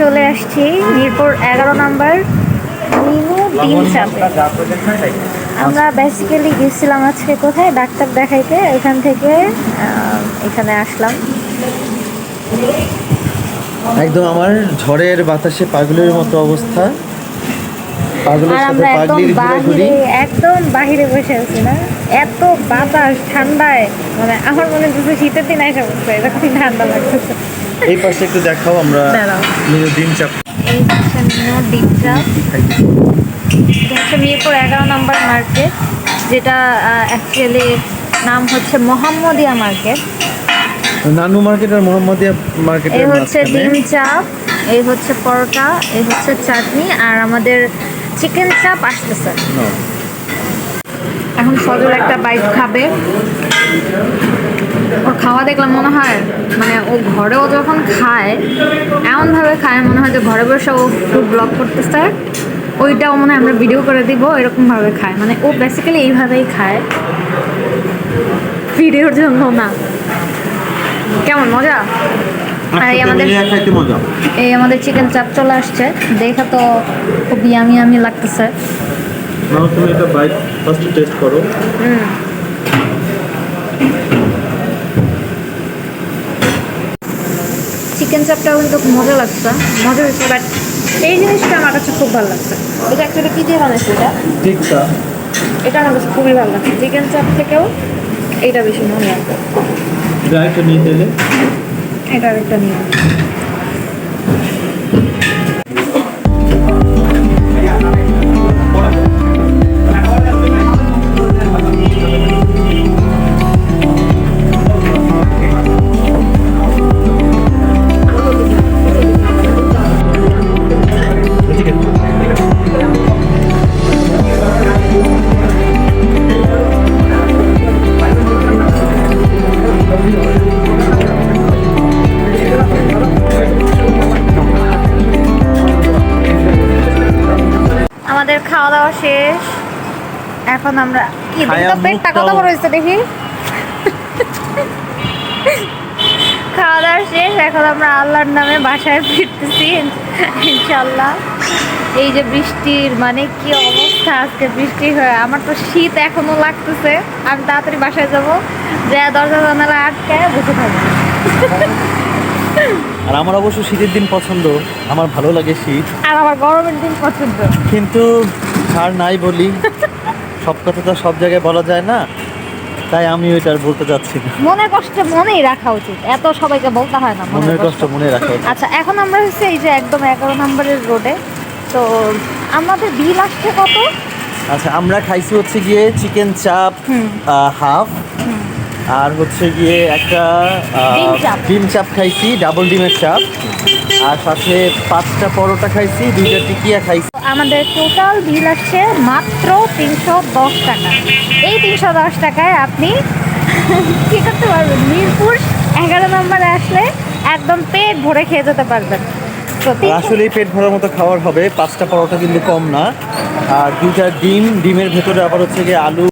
চলে আসছি মিরপুর 11 নম্বর মিনু ডিম চাপে। আমরা বেসিক্যালি গেছিলাম আজকে কোথায় ডাক্তার দেখাইতে, এখান থেকে এখানে আসলাম। একদম আমার ঝড়ের বাতাসে পাগলের মতো অবস্থা। আর আমরা একদম বাহিরে বসে আছি না, এত বাতাস ঠান্ডায়, মানে আমার মনে হচ্ছে শীতের দিন এসে বসছে, এরকম ঠান্ডা লাগতেছে। এই পাশে একটু দেখাও, আমরা মিনু ডিম চাপ। এই হচ্ছে মিনু ডিম চাপ, এটা হচ্ছে মিরপুর 11 নম্বর মার্কেট, যেটা অ্যাকচুয়ালি নাম হচ্ছে মোহাম্মদিয়া মার্কেট। নানু মার্কেট আর মোহাম্মদিয়া মার্কেট। এই হচ্ছে ডিম চাপ, এই হচ্ছে পরোটা, এই হচ্ছে চাটনি, আর আমাদের চিকেন চাপ আসতেছে। এখন সজল একটা বাইট খাবে। ওর খাওয়া দেখলাম মনে হয়, মানে ও ঘরেও যখন খায় এমনভাবে খায় মনে হয় যে ঘরে বসে ও ফুড ব্লগ করতেছে, ওইটাও মনে হয় আমরা ভিডিও করে দিব, এরকমভাবে খায়। মানে ও বেসিক্যালি এইভাবেই খায়, ভিডিওর জন্য না। কেমন মজা? আর এই আমাদের চিকেন চাপ চলে আসছে, দেখা তো খুব ইয়ামি ইয়ামি লাগতেছে। তুমি এটা বাইট ফার্স্ট টেস্ট করো। চিকেন চাপটাও কিন্তু মজা লাগছে, মজা হচ্ছে। বাট এই জিনিসটা আমার কাছে খুব ভালো লাগছে। এটা অ্যাকচুয়ালি কী দিয়ে বানাইছে? এটা আমার কাছে খুবই ভালো লাগছে। চিকেন চাপ থেকেও এইটা বেশি মনে লাগছে। এটা নিয়ে দিলে এটা আরেকটা নিয়ে আমাদের খাওয়া দাওয়া শেষ। এখন আমরা কি পেটটা কত বড় হয়েছে দেখি। খাওয়া দাওয়া শেষ, এখন আমরা আল্লাহর নামে বাসায় ফিরতেছি ইনশাল্লাহ। এই যে বৃষ্টির মানে কি অবস্থা, আজকে বৃষ্টি হয়ে আমার তো শীত এখনো লাগতেছে। আমি তাড়াতাড়ি বাসায় যাবো, যে দরজা জানালা আটকায় বসে থাকবো। আর আমার অবশ্য শীতের দিন পছন্দ, আমার ভালো লাগে শীত। আর আমার গরমের দিন পছন্দ, কিন্তু আর নাই বলি, সব কথা তো সব জায়গায় বলা যায় না, তাই আমি ওইটা আর বলতে চাচ্ছি না। মনের কষ্ট মনেই রাখা উচিত, এত সবাইকে বলতে হয় না মনের কষ্ট মনে রাখা উচিত। আচ্ছা, এখন আমরা হচ্ছে এই যে একদম 11 নম্বরের রোডে। তো আমাদের বিল আসছে কত? আচ্ছা, আমরা খাইছি হচ্ছে গিয়ে চিকেন চাপ হাফ, আর হচ্ছে গিয়ে একটা ডিম চাপ খাইছি, ডাবল ডিমের চাপ, আর সাথে 5টা পরোটা খাইছি, 2টা টিকিয়া খাইছি। আমাদের টোটাল বিল আসছে মাত্র 310 টাকা। এই 310 টাকায় আপনি কি করতে পারবেন? মিরপুর 11 নম্বরে আসলে একদম পেট ভরে খেয়ে যেতে পারবেন। আসলেই পেট ভরার মতো খাবার হবে। 5টা পরোটা কিন্তু কম না, আর 2টা ডিমের ভেতরে আবার হচ্ছে গিয়ে আলু।